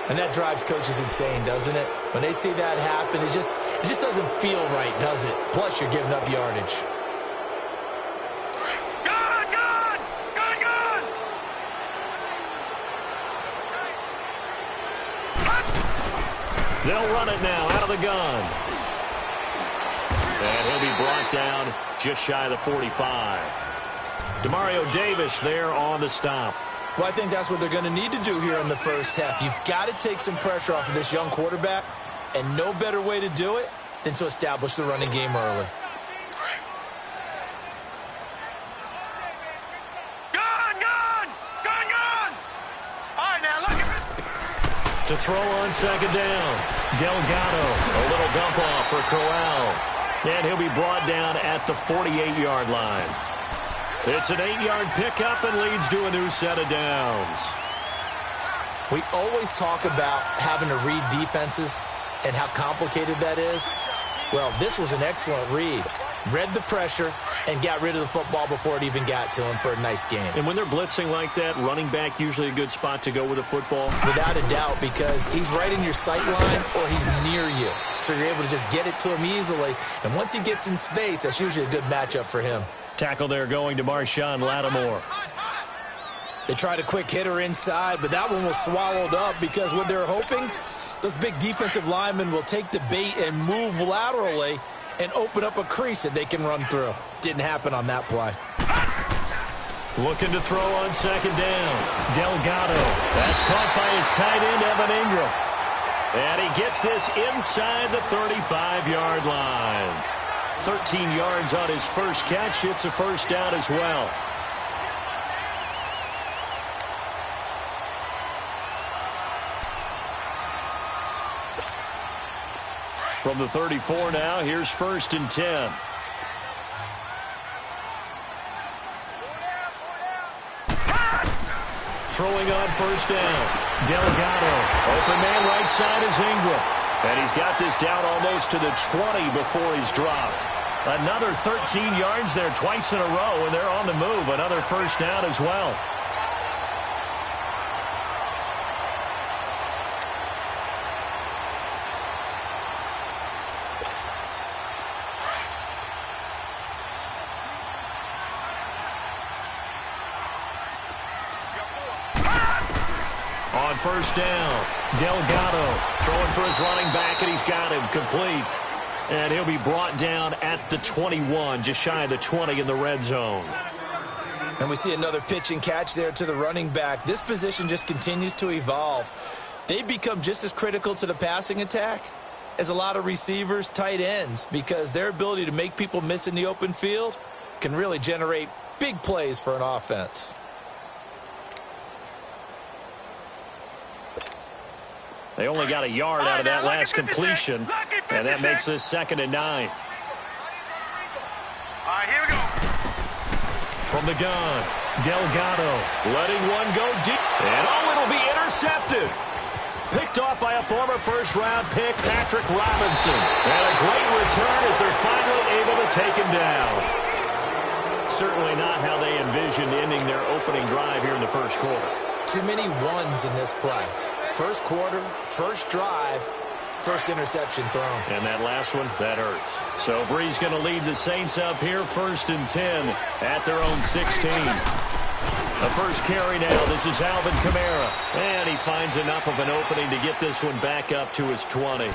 And that drives coaches insane, doesn't it? When they see that happen, it just doesn't feel right, does it? Plus, you're giving up yardage. They'll run it now out of the gun. And he'll be brought down just shy of the 45. Demario Davis there on the stop. Well, I think that's what they're going to need to do here in the first half. You've got to take some pressure off of this young quarterback, and no better way to do it than to establish the running game early. To throw on second down. Delgado, a little dump off for Corral. And he'll be brought down at the 48-yard line. It's an 8-yard pickup and leads to a new set of downs. We always talk about having to read defenses and how complicated that is. Well, this was an excellent read. Read the pressure and got rid of the football before it even got to him for a nice game. And when they're blitzing like that, running back usually a good spot to go with the football? Without a doubt, because he's right in your sight line or he's near you. So you're able to just get it to him easily. And once he gets in space, that's usually a good matchup for him. Tackle there going to Marshawn Lattimore. They tried a quick hitter inside, but that one was swallowed up because what they're hoping, those big defensive linemen will take the bait and move laterally and open up a crease that they can run through. Didn't happen on that play. Looking to throw on second down. Delgado. That's caught by his tight end, Evan Ingram. And he gets this inside the 35-yard line. 13 yards on his first catch. It's a first down as well. From the 34 now, here's 1st and 10. Throwing on first down. Delgado. Open man right side is Ingram. And he's got this down almost to the 20 before he's dropped. Another 13 yards there twice in a row, and they're on the move. Another first down as well. On first down, Delgado throwing for his running back, and he's got him complete. And he'll be brought down at the 21, just shy of the 20 in the red zone. And we see another pitch and catch there to the running back. This position just continues to evolve. They become just as critical to the passing attack as a lot of receivers, tight ends, because their ability to make people miss in the open field can really generate big plays for an offense. They only got a yard out of that last completion, and that makes this 2nd and 9. All right, here we go. From the gun, Delgado letting one go deep. And it'll be intercepted. Picked off by a former first-round pick, Patrick Robinson. And a great return as they're finally able to take him down. Certainly not how they envisioned ending their opening drive here in the first quarter. Too many ones in this play. First quarter, first drive, first interception thrown. And that last one, that hurts. So Bree's going to lead the Saints up here 1st and 10 at their own 16. The first carry now. This is Alvin Kamara. And he finds enough of an opening to get this one back up to his 20.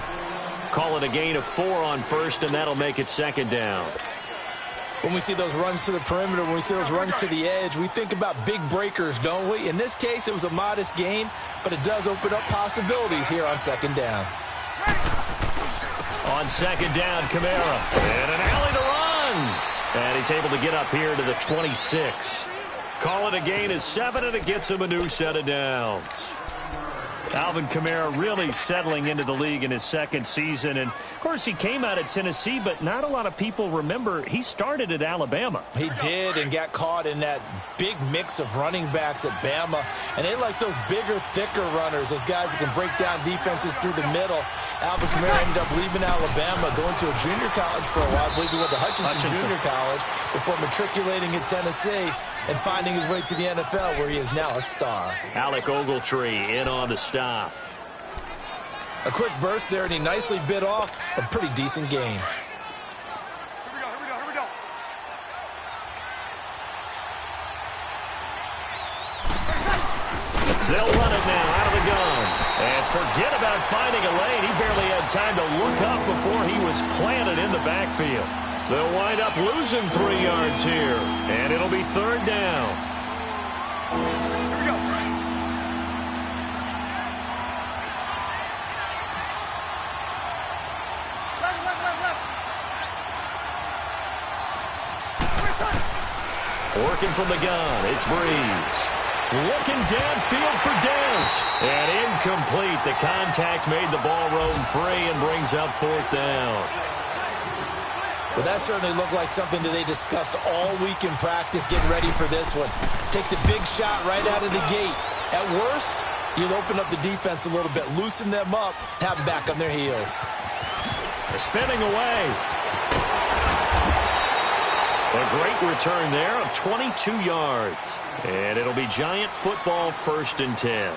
Call it a gain of 4 on first, and that'll make it 2nd down. When we see those runs to the perimeter, when we see those runs to the edge, we think about big breakers, don't we? In this case, it was a modest gain, but it does open up possibilities here on 2nd down. On 2nd down, Kamara. And an alley to run. And he's able to get up here to the 26. Call it a gain of 7, and it gets him a new set of downs. Alvin Kamara really settling into the league in his 2nd season. And, of course, he came out of Tennessee, but not a lot of people remember he started at Alabama. He did, and got caught in that big mix of running backs at Bama. And they like those bigger, thicker runners, those guys who can break down defenses through the middle. Alvin Kamara ended up leaving Alabama, going to a junior college for a while. I believe he went to Hutchinson Junior College before matriculating at Tennessee and finding his way to the NFL, where he is now a star. Alec Ogletree in on the stop. A quick burst there, and he nicely bit off a pretty decent gain. Here we go. They'll run it now out of the gun. And forget about finding a lane. He barely had time to look up before he was planted in the backfield. They'll wind up losing 3 yards here. And it'll be third down. Here we go. Left. Working from the gun, it's Breeze. Looking downfield for Dance. And incomplete. The contact made the ball roam free and brings up fourth down. Well, that certainly looked like something that they discussed all week in practice getting ready for this one. Take the big shot right out of the gate. At worst, you'll open up the defense a little bit, loosen them up, have them back on their heels. They're spinning away. A great return there of 22 yards. And it'll be Giant football, 1st and 10.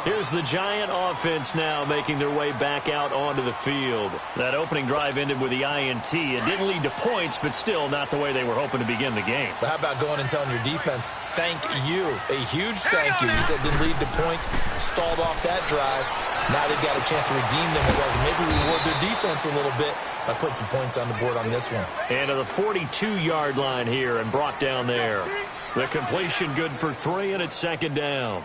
Here's the Giant offense now making their way back out onto the field. That opening drive ended with the INT. It didn't lead to points, but still not the way they were hoping to begin the game. But how about going and telling your defense, thank you, a huge thank you. You said it didn't lead to points, stalled off that drive. Now they've got a chance to redeem themselves and maybe reward their defense a little bit by putting some points on the board on this one. And to the 42-yard line here and brought down there. The completion good for 3, and it's 2nd down.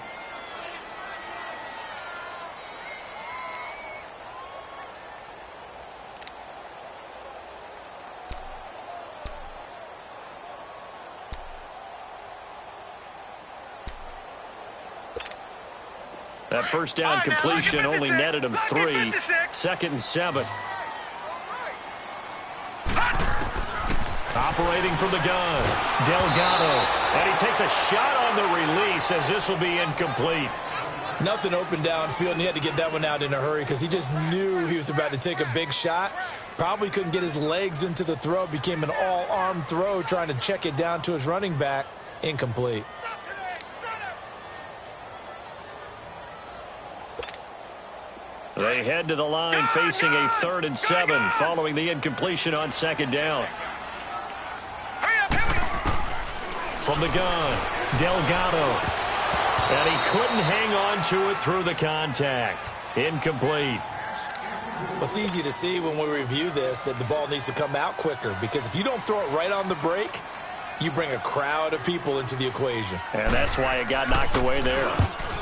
That first down completion only netted him 3. 2nd and 7. Operating from the gun, Delgado. And he takes a shot on the release as this will be incomplete. Nothing open downfield, and he had to get that one out in a hurry because he just knew he was about to take a big shot. Probably couldn't get his legs into the throw. Became an all-arm throw trying to check it down to his running back. Incomplete. They head to the line facing a 3rd and 7 following the incompletion on 2nd down. From the gun, Delgado. And he couldn't hang on to it through the contact. Incomplete. Well, it's easy to see when we review this that the ball needs to come out quicker because if you don't throw it right on the break, you bring a crowd of people into the equation. And that's why it got knocked away there.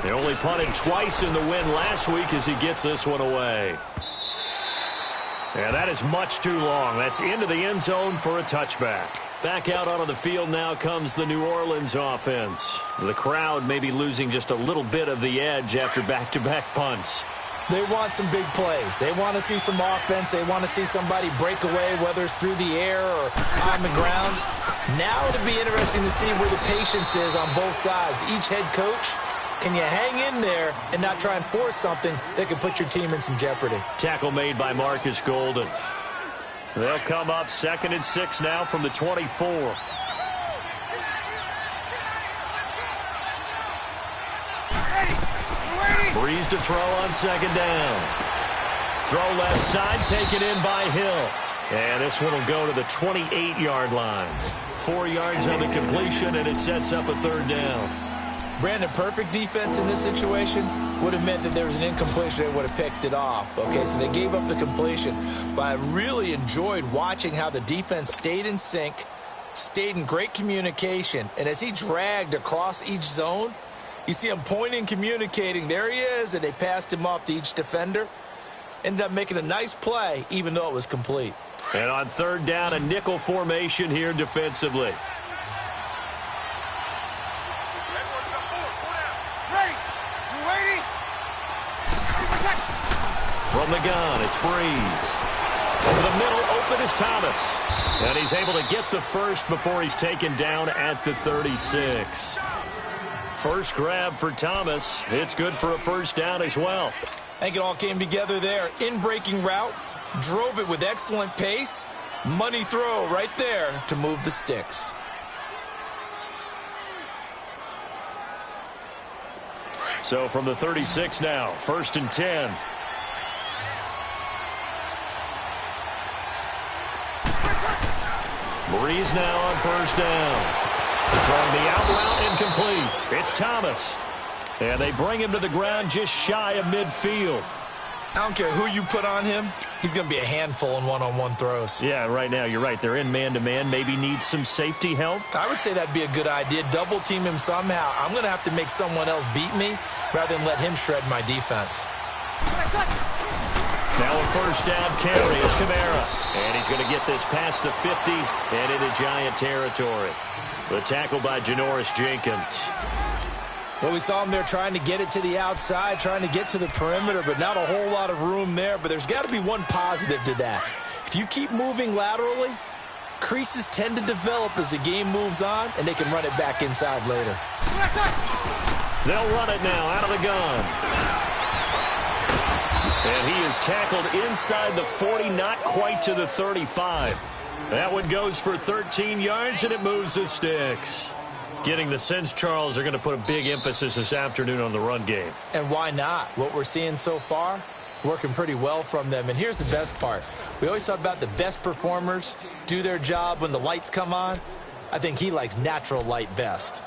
They only punted twice in the win last week as he gets this one away. And that is much too long. That's into the end zone for a touchback. Back out onto the field now comes the New Orleans offense. The crowd may be losing just a little bit of the edge after back-to-back punts. They want some big plays. They want to see some offense. They want to see somebody break away, whether it's through the air or on the ground. Now it'll be interesting to see where the patience is on both sides. Each head coach, can you hang in there and not try and force something that could put your team in some jeopardy? Tackle made by Marcus Golden. They'll come up 2nd and 6 now from the 24. Breeze to throw on 2nd down. Throw left side, taken in by Hill. And this one will go to the 28-yard line. 4 yards on the completion, and it sets up a 3rd down. Brandon, perfect defense in this situation would have meant that there was an incompletion. They would have picked it off. Okay, so they gave up the completion. But I really enjoyed watching how the defense stayed in sync, stayed in great communication. And as he dragged across each zone, you see him pointing, communicating. There he is, and they passed him off to each defender. Ended up making a nice play, even though it was complete. And on 3rd down, a nickel formation here defensively. From the gun, it's Breeze. Over the middle, open is Thomas. And he's able to get the first before he's taken down at the 36. First grab for Thomas. It's good for a 1st down as well. I think it all came together there. In-breaking route, drove it with excellent pace. Money throw right there to move the sticks. So from the 36 now, 1st and 10. Breeze now on first down. Throwing the out route incomplete. It's Thomas. And they bring him to the ground just shy of midfield. I don't care who you put on him. He's going to be a handful in one-on-one throws. Yeah, right now, you're right. They're in man-to-man. Maybe need some safety help. I would say that'd be a good idea. Double team him somehow. I'm going to have to make someone else beat me rather than let him shred my defense. Now a first down carry. It's Kamara. And he's going to get this past the 50 and into Giant territory. The tackle by Janoris Jenkins. Well, we saw him there trying to get it to the outside, trying to get to the perimeter, but not a whole lot of room there. But there's got to be one positive to that. If you keep moving laterally, creases tend to develop as the game moves on, and they can run it back inside later. They'll run it now out of the gun. And he is tackled inside the 40, not quite to the 35. That one goes for 13 yards, and it moves the sticks. Getting the sense, Charles, are going to put a big emphasis this afternoon on the run game. And why not? What we're seeing so far, working pretty well from them. And here's the best part. We always talk about the best performers do their job when the lights come on. I think he likes natural light best.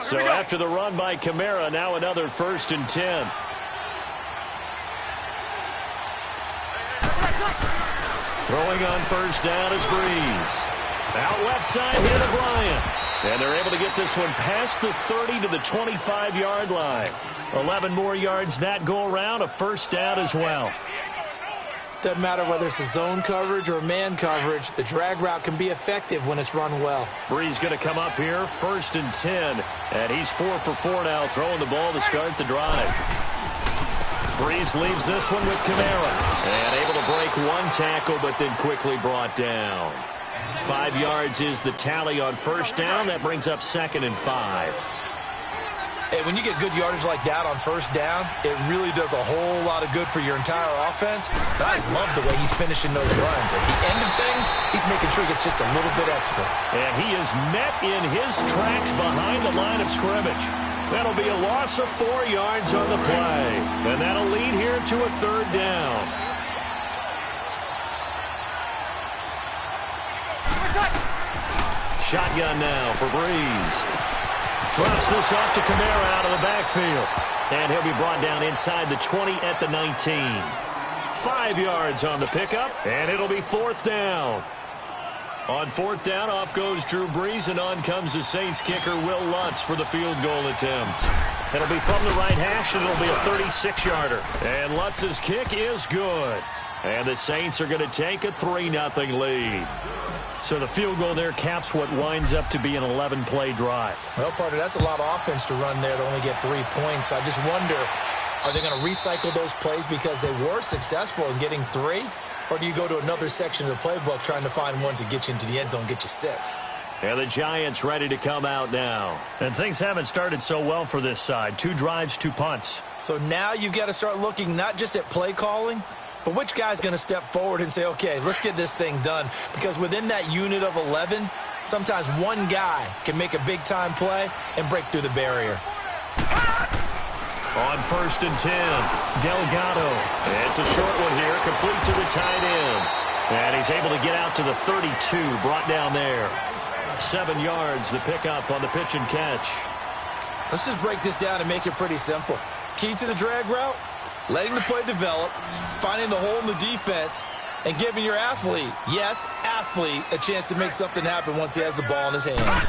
So after the run by Kamara, now another 1st and 10. Throwing on first down is Breeze. Out left side here to Bryant. And they're able to get this one past the 30 to the 25-yard line. 11 more yards that go around, a first down as well. Doesn't matter whether it's a zone coverage or man coverage, the drag route can be effective when it's run well. Breeze going to come up here, 1st and 10. And he's 4 for 4 now, throwing the ball to start the drive. Breeze leaves this one with Kamara. And able to break one tackle, but then quickly brought down. 5 yards is the tally on first down. That brings up 2nd and 5. Hey, when you get good yardage like that on first down, it really does a whole lot of good for your entire offense. But I love the way he's finishing those runs. At the end of things, he's making sure he gets just a little bit extra. And he is met in his tracks behind the line of scrimmage. That'll be a loss of 4 yards on the play. And that'll lead here to a 3rd down. Shotgun now for Breeze. Drops this off to Kamara out of the backfield. And he'll be brought down inside the 20 at the 19. 5 yards on the pickup, and it'll be 4th down. On 4th down, off goes Drew Brees, and on comes the Saints kicker, Will Lutz, for the field goal attempt. It'll be from the right hash, and it'll be a 36-yarder. And Lutz's kick is good. And the Saints are going to take a 3-0 lead. So the field goal there caps what winds up to be an 11-play drive. Well, partner, that's a lot of offense to run there to only get 3 points. So I just wonder, are they going to recycle those plays because they were successful in getting 3? Or do you go to another section of the playbook trying to find ones that get you into the end zone and get you 6? And the Giants ready to come out now. And things haven't started so well for this side. 2 drives, 2 punts. So now you've got to start looking not just at play calling, but which guy's going to step forward and say, okay, let's get this thing done? Because within that unit of 11, sometimes one guy can make a big-time play and break through the barrier. On 1st and 10, Delgado. It's a short one here, complete to the tight end. And he's able to get out to the 32, brought down there. 7 yards, the pickup on the pitch and catch. Let's just break this down and make it pretty simple. Key to the drag route, letting the play develop, finding the hole in the defense, and giving your athlete, yes, athlete, a chance to make something happen once he has the ball in his hands.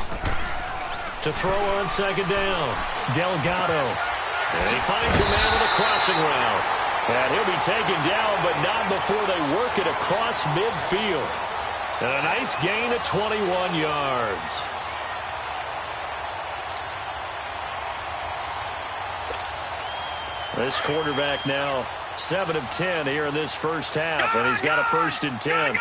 To throw on 2nd down, Delgado. And he finds a man with a crossing route. And he'll be taken down, but not before they work it across midfield. And a nice gain of 21 yards. This quarterback now 7 of 10 here in this first half, and he's got a 1st and 10.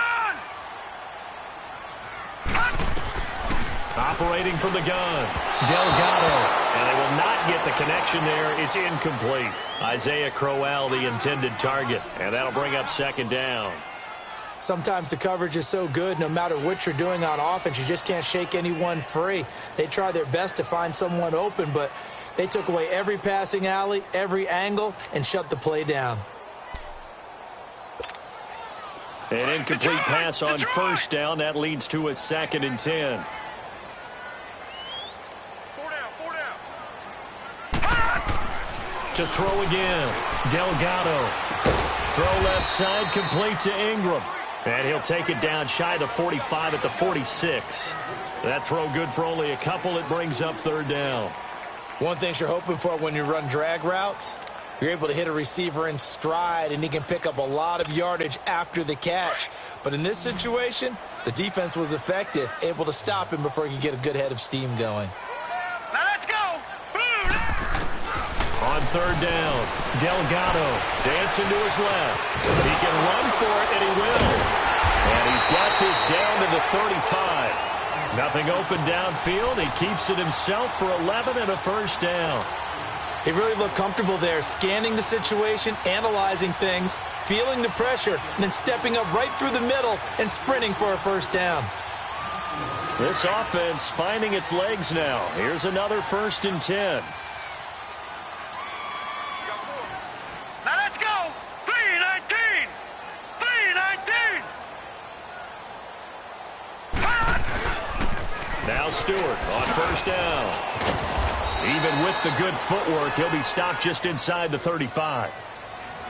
Operating from the gun, Delgado. And they will not get the connection there. It's incomplete. Isaiah Crowell, the intended target. And that'll bring up 2nd down. Sometimes the coverage is so good, no matter what you're doing on offense, you just can't shake anyone free. They try their best to find someone open, but they took away every passing alley, every angle, and shut the play down. An incomplete pass on first down. That leads to a 2nd and 10. 4 down, 4 down. To throw again. Delgado. Throw left side, complete to Ingram. And he'll take it down shy of the 45 at the 46. That throw good for only a couple. It brings up 3rd down. One thing you're hoping for when you run drag routes, you're able to hit a receiver in stride, and he can pick up a lot of yardage after the catch. But in this situation, the defense was effective, able to stop him before he could get a good head of steam going. Now let's go. On 3rd down, Delgado dancing to his left. He can run for it, and he will. And he's got this down to the 35. Nothing open downfield. He keeps it himself for 11 and a 1st down. He really looked comfortable there, scanning the situation, analyzing things, feeling the pressure, and then stepping up right through the middle and sprinting for a 1st down. This offense finding its legs now. Here's another 1st and 10. Now let's go. 3-19. 3-19. Now Stewart on 1st down. Even with the good footwork, he'll be stopped just inside the 35.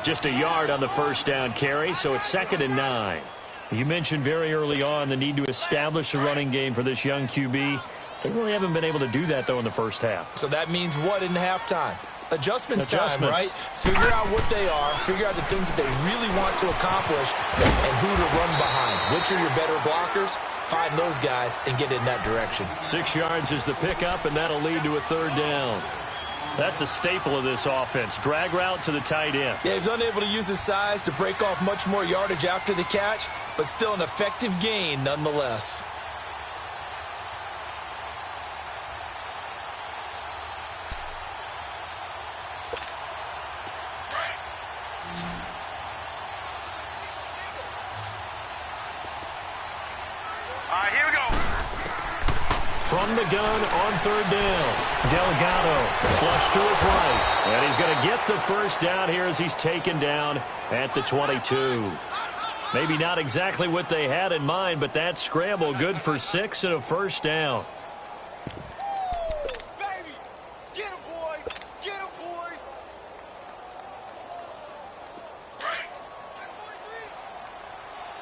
Just a yard on the 1st down carry, so it's 2nd and 9. You mentioned very early on the need to establish a running game for this young QB. They really haven't been able to do that, though, in the 1st half. So that means what in halftime? Adjustments time, right? Figure out what they are, figure out the things that they really want to accomplish, and who to run behind. Which are your better blockers? Find those guys and get in that direction. 6 yards is the pickup, and that'll lead to a 3rd down. That's a staple of this offense. Drag route to the tight end. Yeah, he's unable to use his size to break off much more yardage after the catch, but still an effective gain nonetheless. All right, here we go. From the gun on 3rd down. Delgado flush to his right. And he's going to get the 1st down here as he's taken down at the 22. Maybe not exactly what they had in mind, but that scramble good for 6 and a 1st down. Baby, get him, boys. Get him, boys.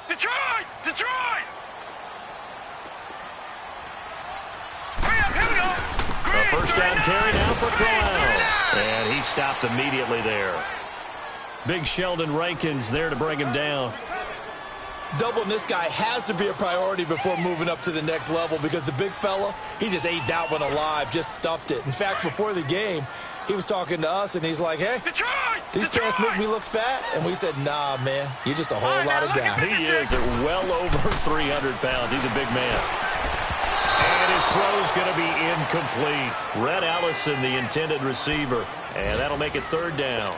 Detroit! Detroit! Here we go. A 1st down carry now for Crowell. And he stopped immediately there. Big Sheldon Rankins there to bring him down. Doubling this guy has to be a priority before moving up to the next level, because the big fella, he just ate that one alive, just stuffed it. In fact, before the game, he was talking to us, and he's like, hey, these pants make me look fat. And we said, nah, man, you're just a whole lot of guy. He is at well over 300 pounds. He's a big man. And his throw's going to be incomplete. Red Allison, the intended receiver. And that'll make it 3rd down.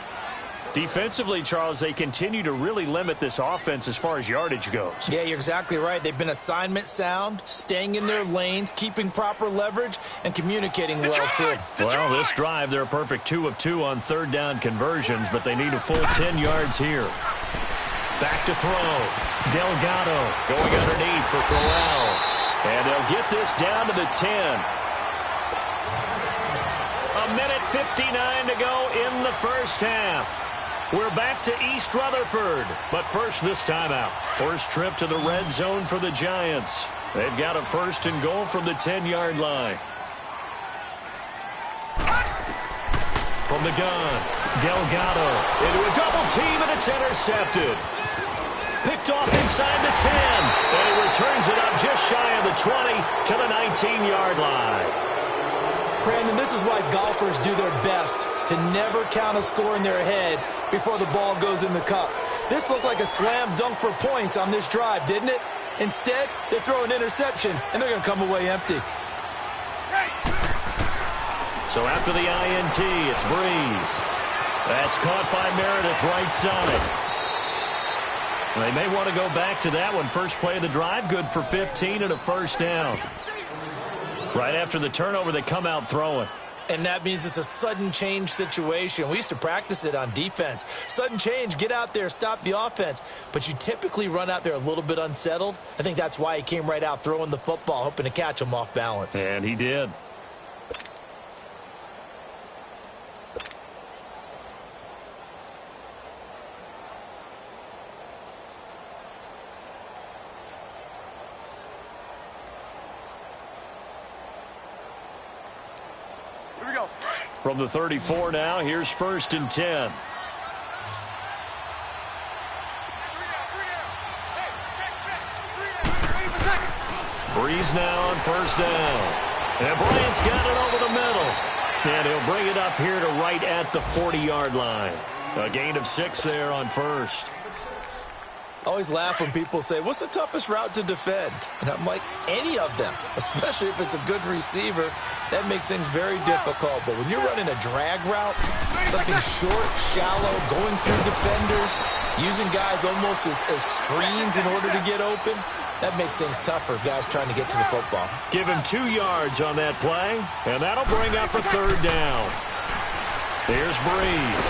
Defensively, Charles, they continue to really limit this offense as far as yardage goes. Yeah, you're exactly right. They've been assignment sound, staying in their lanes, keeping proper leverage, and communicating well, too. Well, this drive, they're a perfect 2 of 2 on 3rd down conversions, but they need a full 10 yards here. Back to throw. Delgado going underneath for Crowell. And they'll get this down to the 10. A minute 59 to go in the 1st half. We're back to East Rutherford, but first this timeout. First trip to the red zone for the Giants. They've got a 1st and goal from the 10-yard line. From the gun, Delgado into a double team, and it's intercepted. Picked off inside the 10, and he returns it up just shy of the 20 to the 19-yard line. Brandon, this is why golfers do their best to never count a score in their head before the ball goes in the cup. This looked like a slam dunk for points on this drive, didn't it? Instead, they throw an interception, and they're going to come away empty. So after the INT, it's Breeze. That's caught by Meredith right side. They may want to go back to that one. First play of the drive, good for 15 and a 1st down. Right after the turnover, they come out throwing. And that means it's a sudden change situation. We used to practice it on defense. Sudden change, get out there, stop the offense. But you typically run out there a little bit unsettled. I think that's why he came right out throwing the football, hoping to catch him off balance. And he did. Here we go. From the 34 now, here's 1st and 10. Breeze now on 1st down. And Bryant's got it over the middle. And he'll bring it up here to right at the 40-yard line. A gain of 6 there on 1st. I always laugh when people say, what's the toughest route to defend? And I'm like, any of them, especially if it's a good receiver. That makes things very difficult. But when you're running a drag route, something short, shallow, going through defenders, using guys almost as screens in order to get open, that makes things tough for guys trying to get to the football. Give him 2 yards on that play, and that'll bring up a 3rd down. Here's Breeze.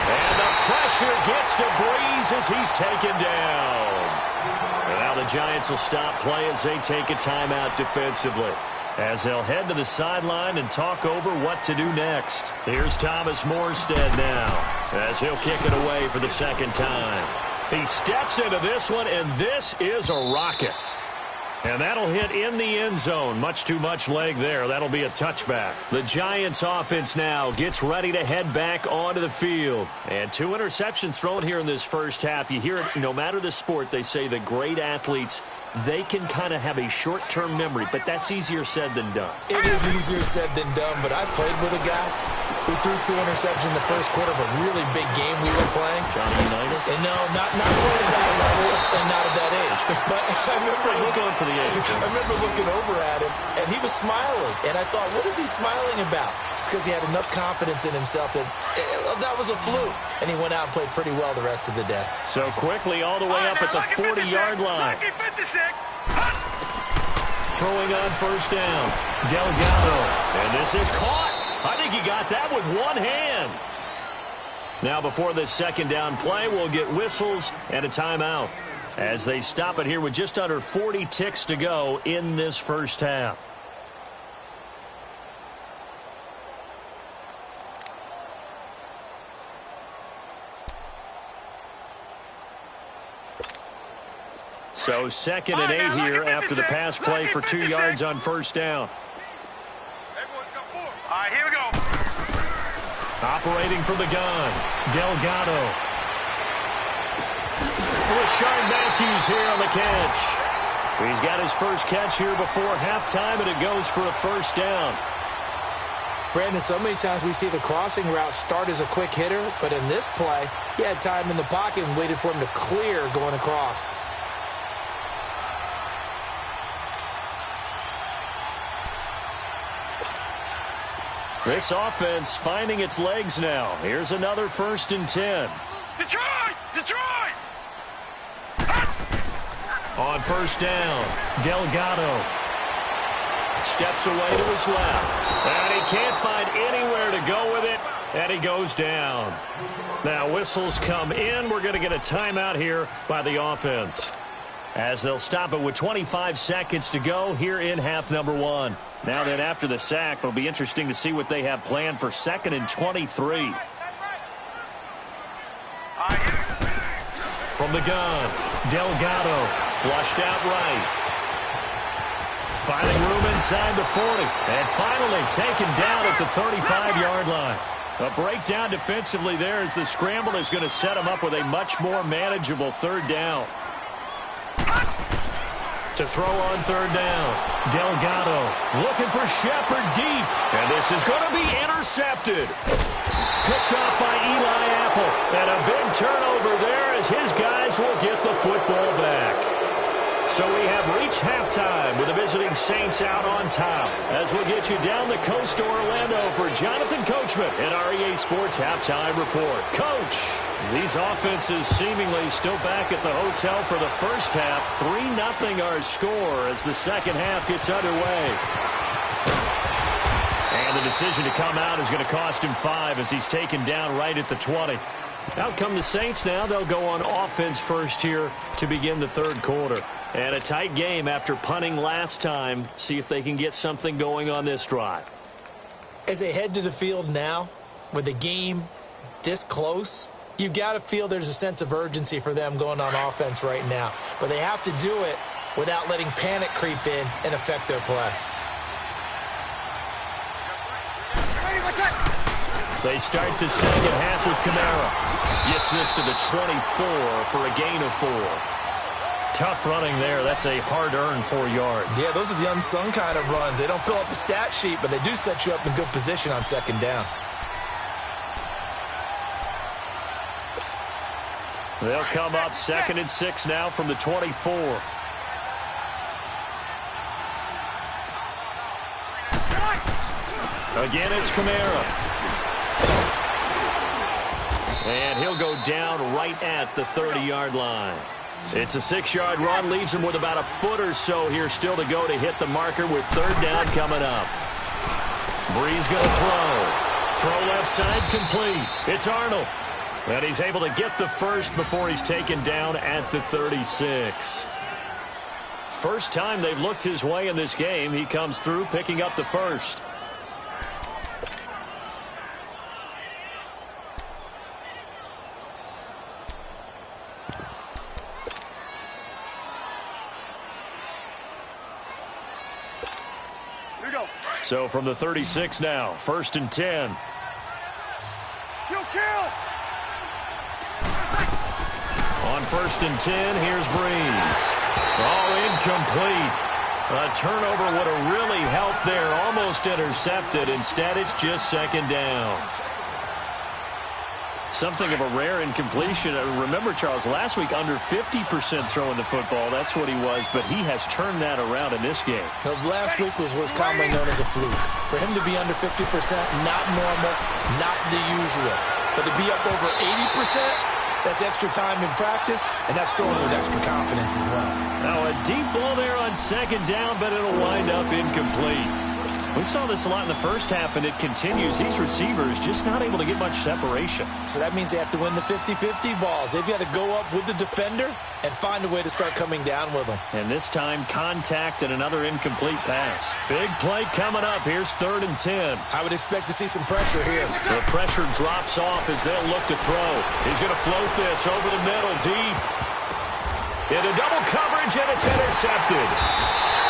And the pressure gets to Breeze as he's taken down. And now the Giants will stop play as they take a timeout defensively, as they'll head to the sideline and talk over what to do next. Here's Thomas Morstead now, as he'll kick it away for the 2nd time. He steps into this one, and this is a rocket. And that'll hit in the end zone. Much too much leg there. That'll be a touchback. The Giants offense now gets ready to head back onto the field. And 2 interceptions thrown here in this first half. You hear it, no matter the sport, they say the great athletes, they can kind of have a short-term memory, but that's easier said than done. It is easier said than done, but I played with a guy who threw 2 interceptions in the first quarter of a really big game we were playing. Johnny Unitas? And no, not quite at that level and not at that age. But I remember looking over at him, and he was smiling. And I thought, what is he smiling about? It's because he had enough confidence in himself that that was a fluke. And he went out and played pretty well the rest of the day. So quickly all the way up at the 40-yard line. Throwing on 1st down. Delgado. And this is caught. I think he got that with one hand. Now before this 2nd down play, we'll get whistles and a timeout, as they stop it here with just under 40 ticks to go in this first half. So 2nd and 8 here after the pass play for 2 yards on 1st down. All right, here we go. Operating from the gun, Delgado. Rashard Matthews here on the catch. He's got his first catch here before halftime, and it goes for a 1st down. Brandon, so many times we see the crossing route start as a quick hitter, but in this play, he had time in the pocket and waited for him to clear going across. This offense finding its legs now. Here's another 1st and 10. Detroit! Detroit! On 1st down, Delgado steps away to his left. And he can't find anywhere to go with it, and he goes down. Now whistles come in. We're going to get a timeout here by the offense, as they'll stop it with 25 seconds to go here in half number 1. Now then, after the sack, it'll be interesting to see what they have planned for 2nd and 23. From the gun, Delgado flushed out right. Finding room inside the 40. And finally taken down at the 35-yard line. A breakdown defensively there, as the scramble is going to set him up with a much more manageable 3rd down. To throw on 3rd down, Delgado looking for Shepard deep. And this is going to be intercepted. Picked off by Eli Apple. And a big turnover there, as his guys will get the football back. So we have reached halftime with the visiting Saints out on top, as we'll get you down the coast to Orlando for Jonathan Coachman in our EA Sports Halftime Report. Coach, these offenses seemingly still back at the hotel for the first half. 3-0 our score as the second half gets underway. And the decision to come out is going to cost him 5 as he's taken down right at the 20. Out come the Saints now. They'll go on offense first here to begin the third quarter. And a tight game after punting last time. See if they can get something going on this drive. As they head to the field now, with the game this close, you've got to feel there's a sense of urgency for them going on offense right now. But they have to do it without letting panic creep in and affect their play. They start the second half with Kamara. Gets this to the 24 for a gain of 4. Tough running there. That's a hard-earned 4 yards. Yeah, those are the unsung kind of runs. They don't fill up the stat sheet, but they do set you up in good position on second down. They'll come up 2nd and 6 now from the 24. Again, it's Kamara. And he'll go down right at the 30-yard line. It's a 6-yard run, leaves him with about a foot or so here still to go to hit the marker with third down coming up. Breeze going to throw. Throw left side complete. It's Arnold. And he's able to get the first before he's taken down at the 36. First time they've looked his way in this game. He comes through picking up the first. So from the 36 now, 1st and 10. Kill! On 1st and 10, here's Breeze. Oh, incomplete. A turnover would have really helped there. Almost intercepted. Instead, it's just 2nd down. Something of a rare incompletion. Remember, Charles, last week under 50% throwing the football. That's what he was, but he has turned that around in this game. Last week was what's commonly known as a fluke. For him to be under 50%, not normal, not the usual. But to be up over 80%, that's extra time in practice, and that's throwing with extra confidence as well. Now a deep ball there on 2nd down, but it'll wind up incomplete. We saw this a lot in the first half, and it continues. These receivers just not able to get much separation. So that means they have to win the 50-50 balls. They've got to go up with the defender and find a way to start coming down with them. And this time, contact and another incomplete pass. Big play coming up. Here's 3rd and 10. I would expect to see some pressure here. The pressure drops off as they'll look to throw. He's going to float this over the middle, deep. Into double coverage, and it's intercepted.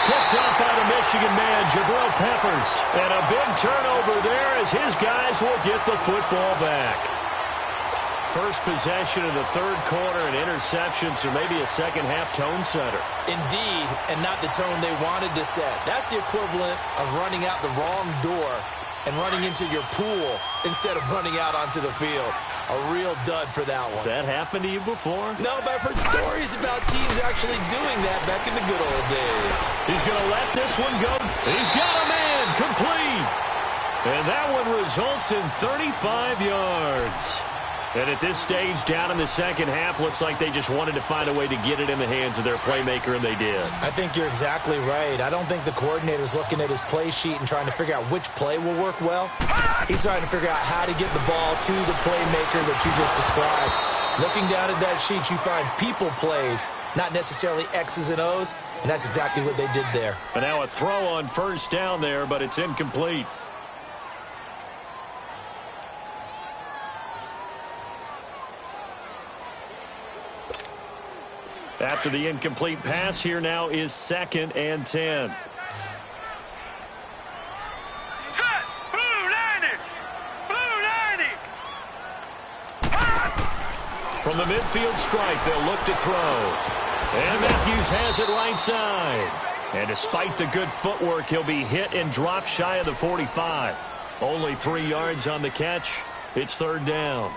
Picked up by the Michigan man, Jabril Peppers. And a big turnover there as his guys will get the football back. First possession of the third quarter, an interception, so maybe a second-half tone setter. Indeed, and not the tone they wanted to set. That's the equivalent of running out the wrong door and running into your pool instead of running out onto the field. A real dud for that one. Has that happened to you before? No, but I've heard stories about teams actually doing that back in the good old days. He's going to let this one go. He's got a man, complete. And that one results in 35 yards. And at this stage, down in the second half, looks like they just wanted to find a way to get it in the hands of their playmaker, and they did. I think you're exactly right. I don't think the coordinator's looking at his play sheet and trying to figure out which play will work well. He's trying to figure out how to get the ball to the playmaker that you just described. Looking down at that sheet, you find people plays, not necessarily X's and O's, and that's exactly what they did there. And now a throw on 1st down there, but it's incomplete. After the incomplete pass, here now is 2nd and 10. Set! Blue 90! Blue 90! From the midfield stripe, they'll look to throw. And Matthews has it right side. And despite the good footwork, he'll be hit and dropped shy of the 45. Only 3 yards on the catch. It's 3rd down.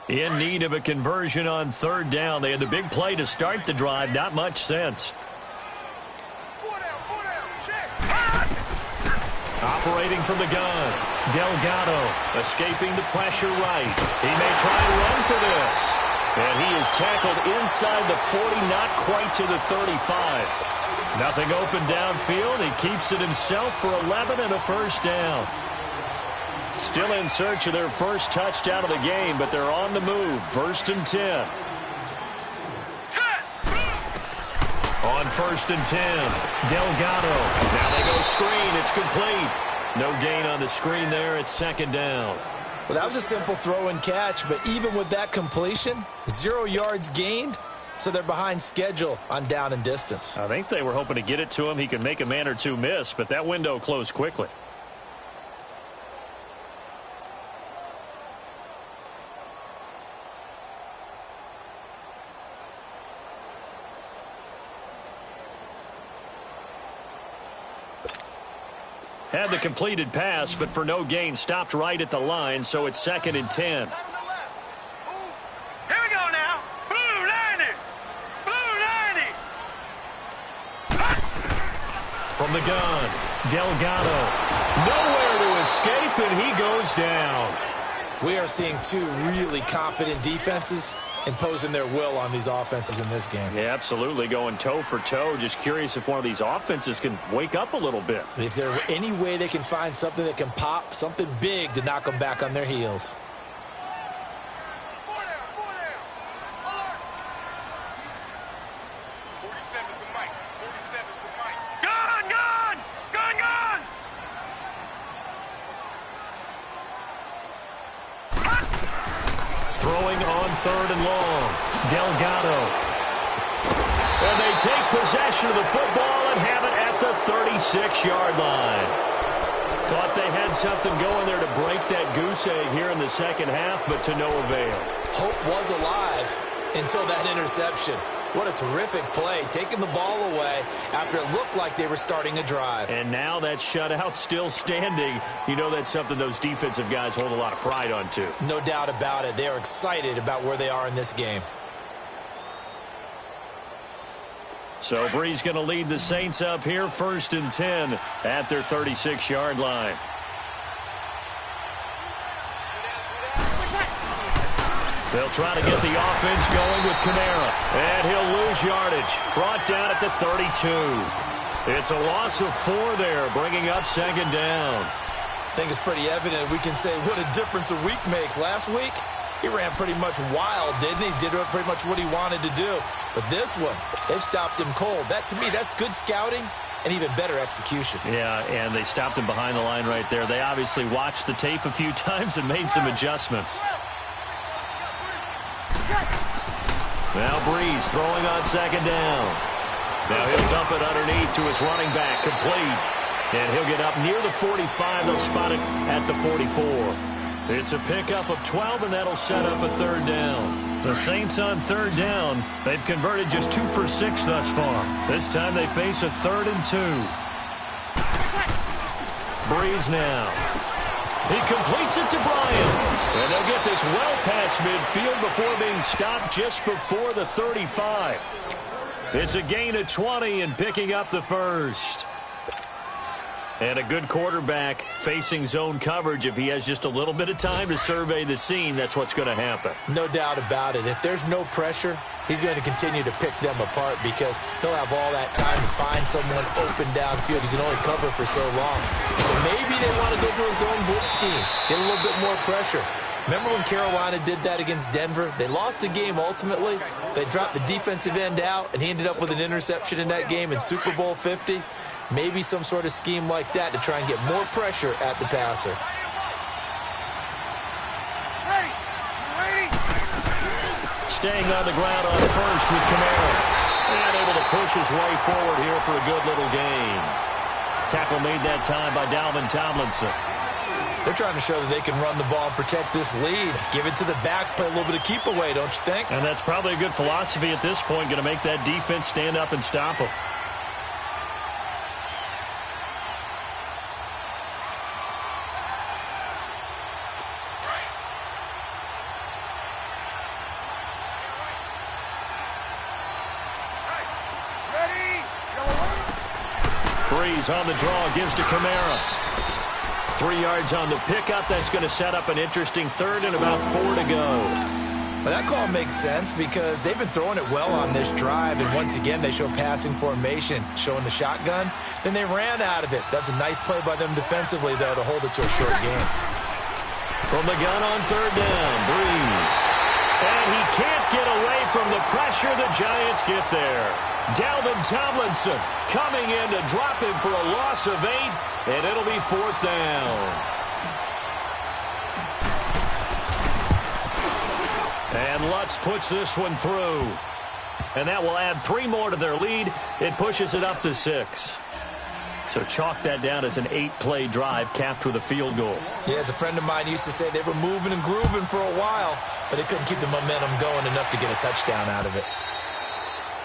In need of a conversion on 3rd down. They had the big play to start the drive. Not much sense. Operating from the gun. Delgado escaping the pressure right. He may try and run for this. And he is tackled inside the 40, not quite to the 35. Nothing open downfield. He keeps it himself for 11 and a first down. Still in search of their first touchdown of the game, but they're on the move. 1st and 10. On 1st and 10, Delgado. Now they go screen. It's complete. No gain on the screen there. It's 2nd down. Well, that was a simple throw and catch, but even with that completion, 0 yards gained, so they're behind schedule on down and distance. I think they were hoping to get it to him. He could make a man or two miss, but that window closed quickly. Had the completed pass, but for no gain, stopped right at the line, so it's 2nd and 10. Here we go now. Blue 90. Blue 90. From the gun, Delgado. Nowhere to escape, and he goes down. We are seeing 2 really confident defenses imposing their will on these offenses in this game. Yeah, absolutely, going toe for toe. Just curious if one of these offenses can wake up a little bit. If there any way they can find something that can pop, something big to knock them back on their heels. Throwing on 3rd and long. Delgado. And they take possession of the football and have it at the 36-yard line. Thought they had something going there to break that goose egg here in the 2nd half, but to no avail. Hope was alive until that interception. What a terrific play, taking the ball away after it looked like they were starting a drive. And now that shutout still standing. You know that's something those defensive guys hold a lot of pride on, too. No doubt about it. They are excited about where they are in this game. So Bree's going to lead the Saints up here, 1st and 10 at their 36-yard line. They'll try to get the offense going with Kamara. And he'll lose yardage. Brought down at the 32. It's a loss of 4 there, bringing up 2nd down. I think it's pretty evident. We can say what a difference a week makes. Last week, he ran pretty much wild, didn't he? Did pretty much what he wanted to do. But this one, they stopped him cold. That, to me, that's good scouting and even better execution. Yeah, and they stopped him behind the line right there. They obviously watched the tape a few times and made some adjustments. Now Breeze throwing on 2nd down. Now he'll dump it underneath to his running back, complete. And he'll get up near the 45. They'll spot it at the 44. It's a pickup of 12, and that'll set up a 3rd down. The Saints on 3rd down. They've converted just 2 for 6 thus far. This time they face a 3rd and 2. Breeze now. He completes it to Bryant. And they'll get this well past midfield before being stopped just before the 35. It's a gain of 20 and picking up the 1st. And a good quarterback facing zone coverage. If he has just a little bit of time to survey the scene, that's what's going to happen. No doubt about it. If there's no pressure, he's going to continue to pick them apart because he'll have all that time to find someone open downfield. He can only cover for so long. So maybe they want to go to a zone blitz scheme, get a little bit more pressure. Remember when Carolina did that against Denver? They lost the game ultimately. They dropped the defensive end out, and he ended up with an interception in that game in Super Bowl 50. Maybe some sort of scheme like that to try and get more pressure at the passer. Staying on the ground on 1st with Kamara. And able to push his way forward here for a good little gain. Tackle made that time by Dalvin Tomlinson. They're trying to show that they can run the ball and protect this lead. Give it to the backs, play a little bit of keep away, don't you think? And that's probably a good philosophy at this point, going to make that defense stand up and stop them. Breeze on the draw, gives to Kamara. 3 yards on the pickup. That's going to set up an interesting third and about 4 to go. Well, that call makes sense because they've been throwing it well on this drive, and once again, they show passing formation, showing the shotgun. Then they ran out of it. That's a nice play by them defensively, though, to hold it to a short game. From the gun on third down, Breeze. And he can't get away from the pressure. The Giants get there. Dalvin Tomlinson coming in to drop him for a loss of 8, and it'll be 4th down. And Lutz puts this one through. And that will add 3 more to their lead. It pushes it up to 6. So chalk that down as an 8-play drive capped with a field goal. Yeah, as a friend of mine used to say, they were moving and grooving for a while, but they couldn't keep the momentum going enough to get a touchdown out of it.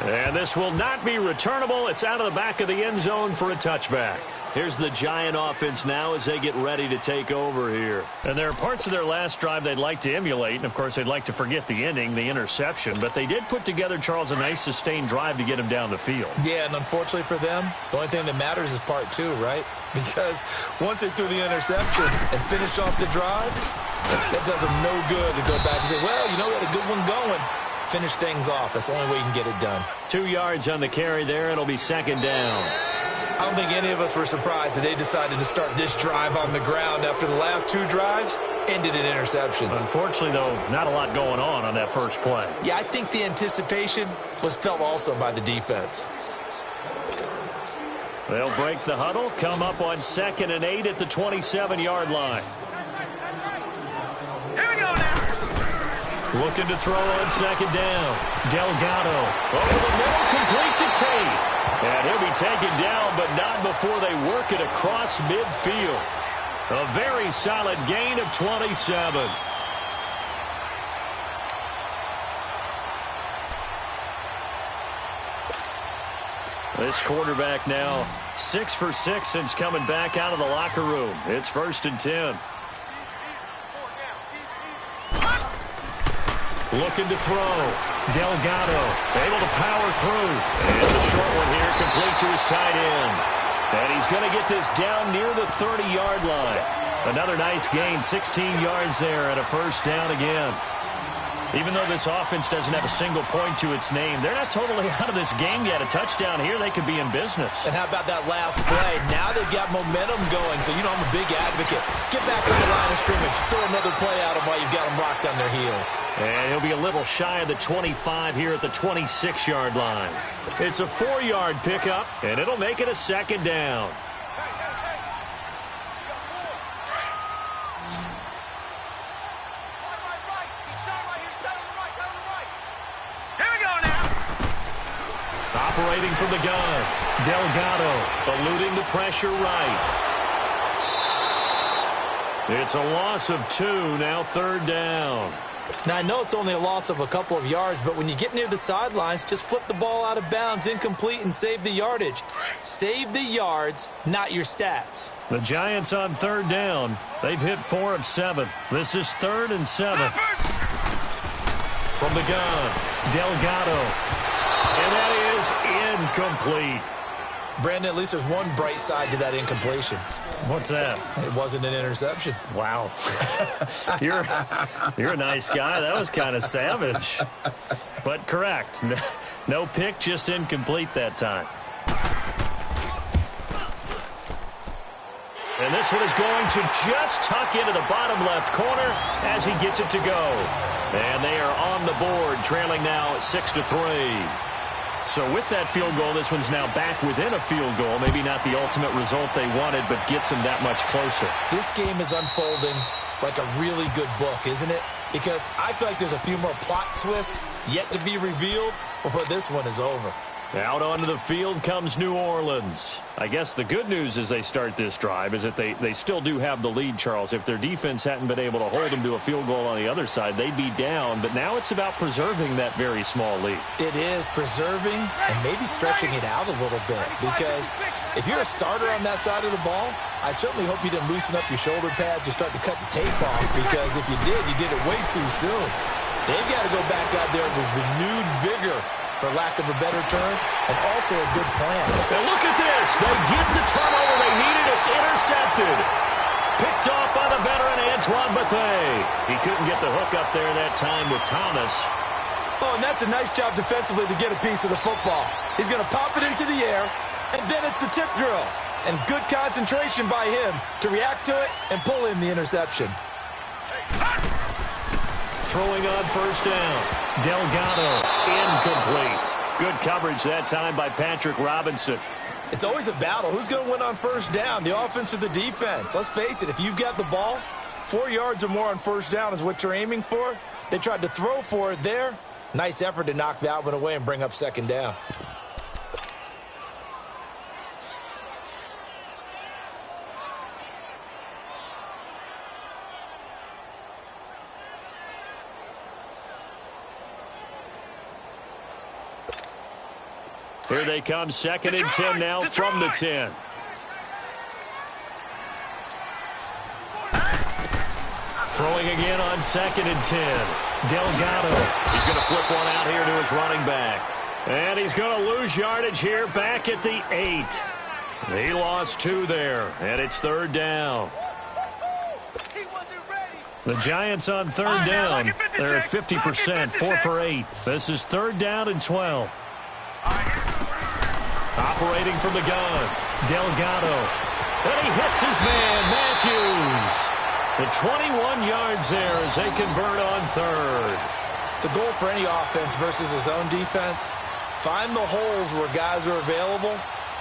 And this will not be returnable. It's out of the back of the end zone for a touchback. Here's the Giant offense now as they get ready to take over here. And there are parts of their last drive they'd like to emulate. And, of course, they'd like to forget the ending, the interception. But they did put together, Charles, a nice sustained drive to get him down the field. Yeah, and unfortunately for them, the only thing that matters is part 2, right? Because once they threw the interception and finished off the drive, that does them no good to go back and say, well, you know, we had a good one going. Finish things off. That's the only way you can get it done. 2 yards on the carry there. It'll be 2nd down. I don't think any of us were surprised that they decided to start this drive on the ground after the last 2 drives ended in interceptions. Unfortunately, though, not a lot going on that first play. Yeah, I think the anticipation was felt also by the defense. They'll break the huddle, come up on 2nd and 8 at the 27-yard line. Here we go now. Looking to throw on 2nd down. Delgado over the middle, complete to Tate. And he'll be taken down, but not before they work it across midfield. A very solid gain of 27. This quarterback now 6 for 6 since coming back out of the locker room. It's 1st and 10. Looking to throw. Delgado able to power through. And the short one here complete to his tight end. And he's going to get this down near the 30-yard line. Another nice gain, 16 yards there and a 1st down again. Even though this offense doesn't have a single point to its name, they're not totally out of this game yet. A touchdown here, they could be in business. And how about that last play? Now they've got momentum going, so you know I'm a big advocate. Get back on the line of scrimmage. Throw another play at them while you've got them locked on their heels. And he'll be a little shy of the 25 here at the 26-yard line. It's a 4-yard pickup, and it'll make it a 2nd down. Operating from the gun. Delgado eluding the pressure right. It's a loss of 2, now 3rd down. Now, I know it's only a loss of a couple of yards, but when you get near the sidelines, just flip the ball out of bounds, incomplete, and save the yardage. Save the yards, not your stats. The Giants on 3rd down. They've hit 4 of 7. This is 3rd and 7. From the gun, Delgado. And that is incomplete. Brandon, at least there's one bright side to that incompletion. What's that? It wasn't an interception. Wow. You're a nice guy. That was kind of savage. But correct. No pick, just incomplete that time. And this one is going to just tuck into the bottom left corner as he gets it to go. And they are on the board, trailing now at 6-3. So with that field goal, this one's now back within a field goal. Maybe not the ultimate result they wanted, but gets them that much closer. This game is unfolding like a really good book, isn't it? Because I feel like there's a few more plot twists yet to be revealed before this one is over. Out onto the field comes New Orleans. I guess the good news as they start this drive is that they still do have the lead, Charles. If their defense hadn't been able to hold them to a field goal on the other side, they'd be down. But now it's about preserving that very small lead. It is preserving and maybe stretching it out a little bit. Because if you're a starter on that side of the ball, I certainly hope you didn't loosen up your shoulder pads or start to cut the tape off. Because if you did it way too soon. They've got to go back out there with renewed vigor, for lack of a better term, and also a good plan. And look at this. They get the turnover they needed. It's intercepted. Picked off by the veteran Antoine Bethea. He couldn't get the hook up there that time with Thomas. Oh, and that's a nice job defensively to get a piece of the football. He's going to pop it into the air, and then it's the tip drill. And good concentration by him to react to it and pull in the interception. Throwing on first down. Delgado, incomplete. Good coverage that time by Patrick Robinson. It's always a battle. Who's going to win on first down, the offense or the defense? Let's face it, if you've got the ball, 4 yards or more on first down is what you're aiming for. They tried to throw for it there. Nice effort to knock that one away and bring up second down. Here they come, 2nd and 10 now from the 10. Throwing again on 2nd and 10. Delgado. He's going to flip one out here to his running back. And he's going to lose yardage here back at the 8. He lost 2 there, and it's 3rd down. The Giants on 3rd down. They're at 50%, 4 for 8. This is 3rd down and 12. Operating from the gun, Delgado. And he hits his man, Matthews. The 21 yards there as they convert on 3rd. The goal for any offense versus his own defense, find the holes where guys are available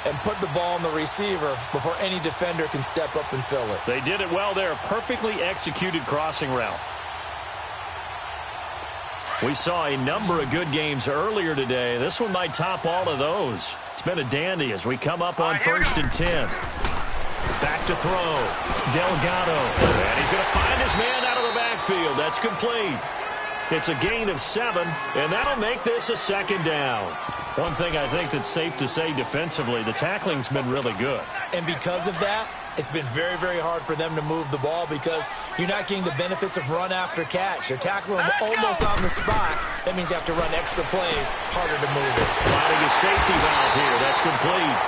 and put the ball on the receiver before any defender can step up and fill it. They did it well there. Perfectly executed crossing route. We saw a number of good games earlier today. This one might top all of those. It's been a dandy as we come up on 1st and 10. Back to throw. Delgado. And he's going to find his man out of the backfield. That's complete. It's a gain of 7, and that'll make this a 2nd down. One thing I think that's safe to say defensively, the tackling's been really good. And because of that, it's been very, very hard for them to move the ball because you're not getting the benefits of run after catch. You're tackling them almost on the spot. That means you have to run extra plays, harder to move it. Finding a safety valve here. That's complete.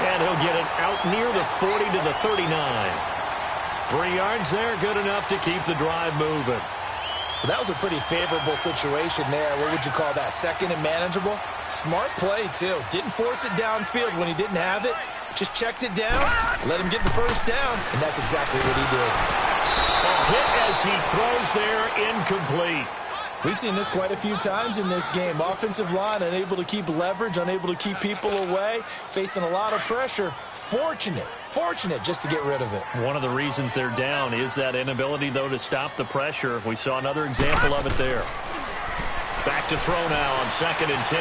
And he'll get it out near the 40 to the 39. 3 yards there, good enough to keep the drive moving. Well, that was a pretty favorable situation there. What would you call that? 2nd and manageable? Smart play, too. Didn't force it downfield when he didn't have it. Just checked it down, let him get the first down, and that's exactly what he did. A hit as he throws there, incomplete. We've seen this quite a few times in this game. Offensive line unable to keep leverage, unable to keep people away, facing a lot of pressure. Fortunate just to get rid of it. One of the reasons they're down is that inability, though, to stop the pressure. We saw another example of it there. Back to throw now on 2nd and 10.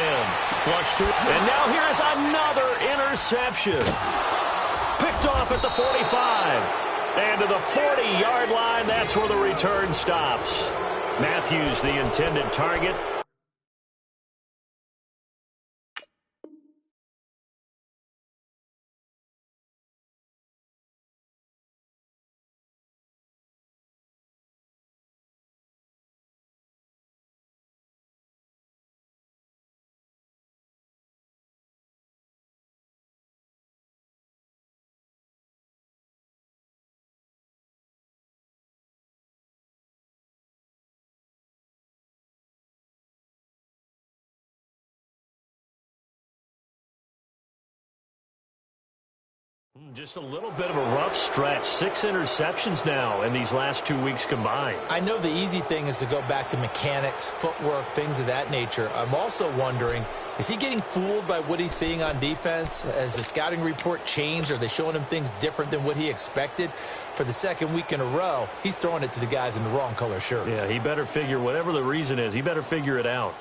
Flush to, and now here's another interception. Picked off at the 45. And to the 40-yard line, that's where the return stops. Matthews, the intended target. Just a little bit of a rough stretch. 6 interceptions now in these last 2 weeks combined. I know the easy thing is to go back to mechanics, footwork, things of that nature. I'm also wondering, is he getting fooled by what he's seeing on defense? Has the scouting report changed? Are they showing him things different than what he expected? For the 2nd week in a row, he's throwing it to the guys in the wrong color shirts. Yeah, he better figure, whatever the reason is, he better figure it out.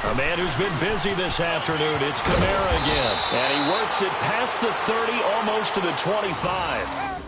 A man who's been busy this afternoon, it's Kamara again. And he works it past the 30, almost to the 25.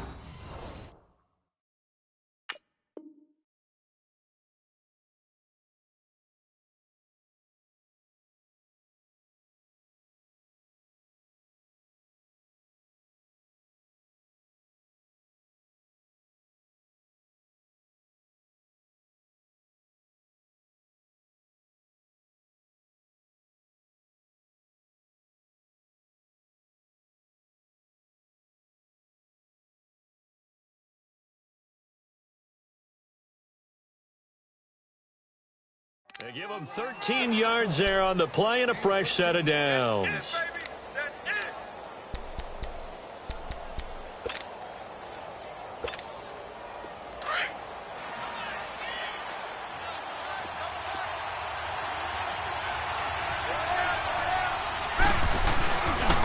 They give him 13 yards there on the play and a fresh set of downs.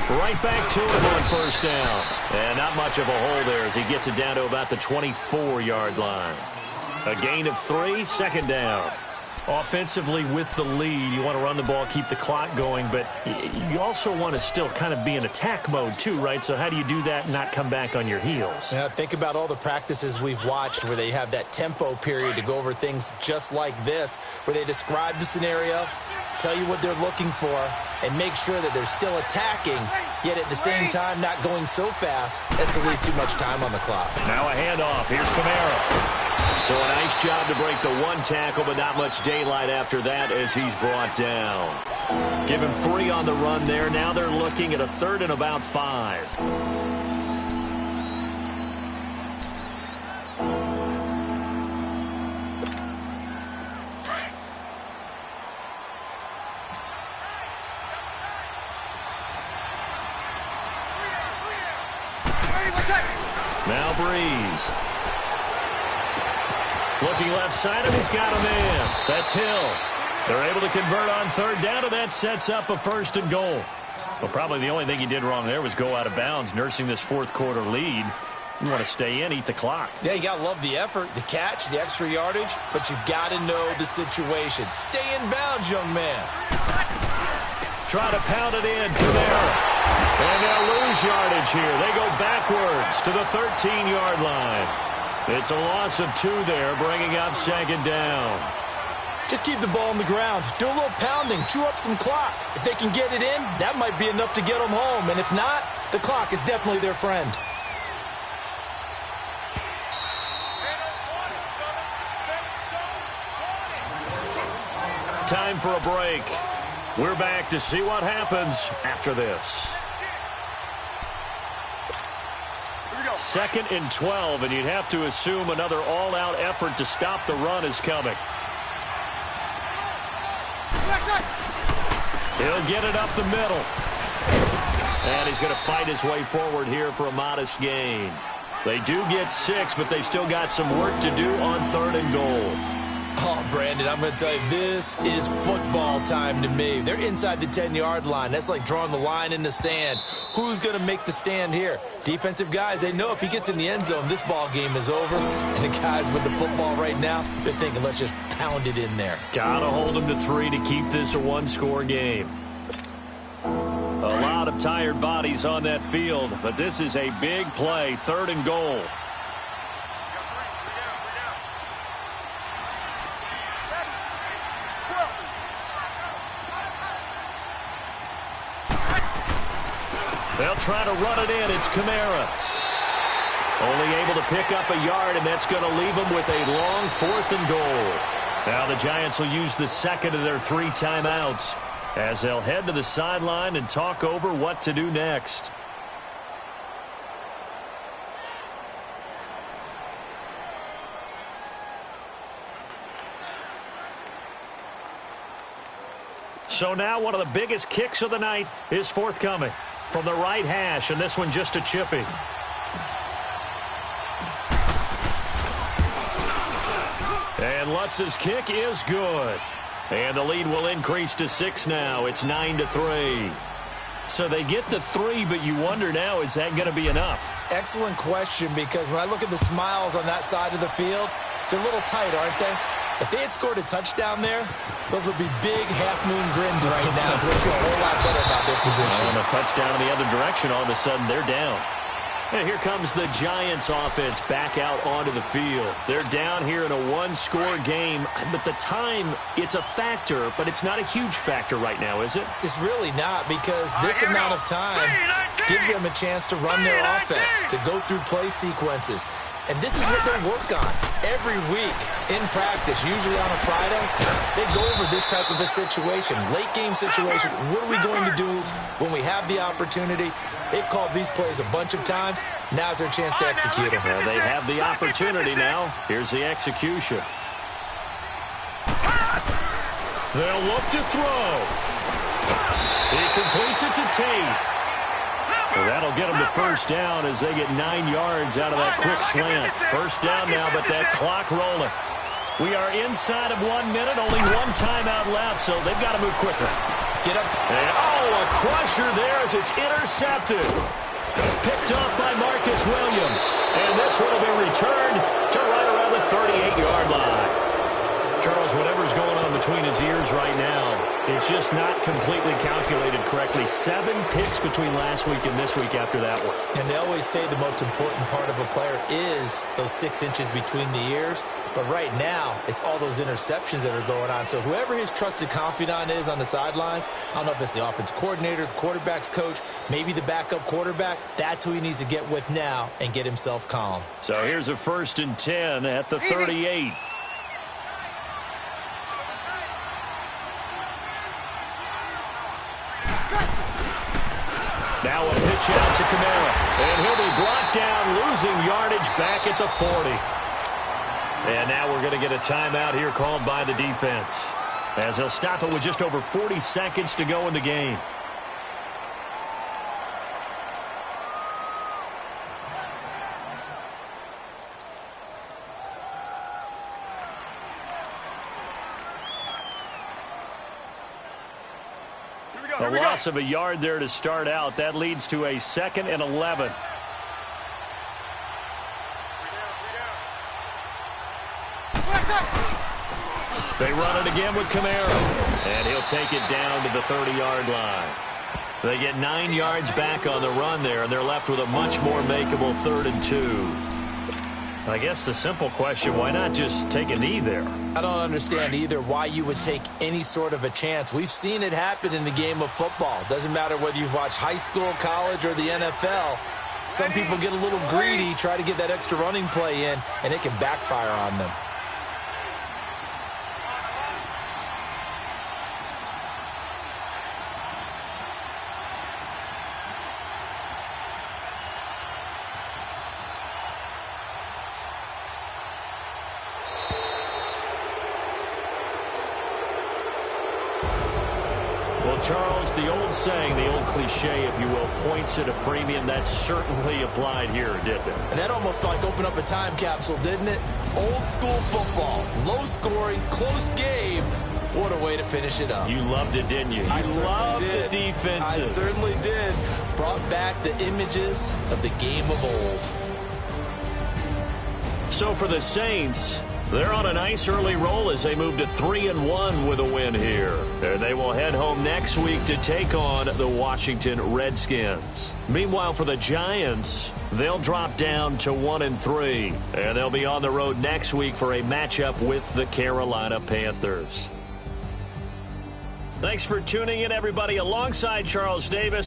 Right back to him on first down. And not much of a hole there as he gets it down to about the 24-yard line. A gain of 3, second down. Offensively with the lead, you want to run the ball, keep the clock going, but you also want to still kind of be in attack mode too, right? So how do you do that and not come back on your heels? Yeah, think about all the practices we've watched where they have that tempo period to go over things just like this, where they describe the scenario, tell you what they're looking for, and make sure that they're still attacking, yet at the same time not going so fast as to leave too much time on the clock. Now a handoff. Here's Camara. So a nice job to break the one tackle, but not much daylight after that as he's brought down. Give him 3 on the run there. Now they're looking at a 3rd and about 5. Now Breeze. Looking left side, and he's got a man. That's Hill. They're able to convert on 3rd down, and that sets up a 1st and goal. Well, probably the only thing he did wrong there was go out of bounds, nursing this 4th quarter lead. You want to stay in, eat the clock. Yeah, you got to love the effort, the catch, the extra yardage, but you got to know the situation. Stay in bounds, young man. Try to pound it in. Camara. And they'll lose yardage here. They go backwards to the 13-yard line. It's a loss of 2 there, bringing up 2nd down. Just keep the ball on the ground. Do a little pounding. Chew up some clock. If they can get it in, that might be enough to get them home. And if not, the clock is definitely their friend. Time for a break. We're back to see what happens after this. 2nd and 12, and you'd have to assume another all-out effort to stop the run is coming. He'll get it up the middle. And he's going to fight his way forward here for a modest gain. They do get 6, but they've still got some work to do on 3rd and goal. Oh, Brandon, I'm going to tell you, this is football time to me. They're inside the 10-yard line. That's like drawing the line in the sand. Who's going to make the stand here? Defensive guys, they know if he gets in the end zone, this ball game is over. And the guys with the football right now, they're thinking, let's just pound it in there. Got to hold them to 3 to keep this a 1-score game. A lot of tired bodies on that field, but this is a big play, 3rd and goal. They'll try to run it in. It's Camara. Only able to pick up a yard, and that's going to leave them with a long 4th and goal. Now the Giants will use the 2nd of their 3 timeouts as they'll head to the sideline and talk over what to do next. So now one of the biggest kicks of the night is forthcoming from the right hash, and this one just a chippy. And Lutz's kick is good. And the lead will increase to 6 now. It's 9-3. So they get the 3, but you wonder now, is that going to be enough? Excellent question, because when I look at the smiles on that side of the field, they're a little tight, aren't they? If they had scored a touchdown there, those would be big half-moon grins right now because they feel a whole lot better about their position. And a touchdown in the other direction, all of a sudden they're down. And here comes the Giants offense back out onto the field. They're down here in a 1-score game, but the time, it's a factor, but it's not a huge factor right now, is it? It's really not, because this amount of time gives them a chance to run their offense, to go through play sequences. And this is what they work on every week in practice, usually on a Friday. They go over this type of a situation, late game situation. What are we going to do when we have the opportunity? They've called these plays a bunch of times. Now's their chance to execute them. Well, they have the opportunity now. Here's the execution. They'll look to throw. He completes it to Tate. Well, that'll get them to first down as they get 9 yards out of that quick slant. First down now, but that clock rolling. We are inside of 1 minute, only one timeout left, so they've got to move quicker. Get up. And, a crusher there as it's intercepted. Picked off by Marcus Williams. And this one will be returned to right around the 38-yard line. Charles, whatever's going on between his ears right now, it's just not completely calculated correctly. 7 picks between last week and this week after that one. And they always say the most important part of a player is those 6 inches between the ears. But right now, it's all those interceptions that are going on. So whoever his trusted confidant is on the sidelines, I don't know if it's the offense coordinator, the quarterback's coach, maybe the backup quarterback, that's who he needs to get with now and get himself calm. So here's a 1st and 10 at the 38. Now a pitch out to Kamara. And he'll be brought down, losing yardage back at the 40. And now we're going to get a timeout here called by the defense, as he'll stop it with just over 40 seconds to go in the game. A loss of a yard there to start out. That leads to a 2nd and 11. They run it again with Kamara. And he'll take it down to the 30-yard line. They get 9 yards back on the run there, and they're left with a much more makeable 3rd and 2. I guess the simple question, why not just take a knee there? I don't understand either why you would take any sort of a chance. We've seen it happen in the game of football. Doesn't matter whether you've watched high school, college, or the NFL. Some people get a little greedy, try to get that extra running play in, and it can backfire on them. Charles, the old saying, the old cliche, if you will, points at a premium, that certainly applied here, didn't it? And that almost felt like opened up a time capsule, didn't it? Old school football, low scoring, close game. What a way to finish it up. You loved it, didn't you? You loved the defensive. I certainly did. Brought back the images of the game of old. So for the Saints, they're on a nice early roll as they move to 3-1 with a win here. And they will head home next week to take on the Washington Redskins. Meanwhile, for the Giants, they'll drop down to 1-3. And they'll be on the road next week for a matchup with the Carolina Panthers. Thanks for tuning in, everybody. Alongside Charles Davis,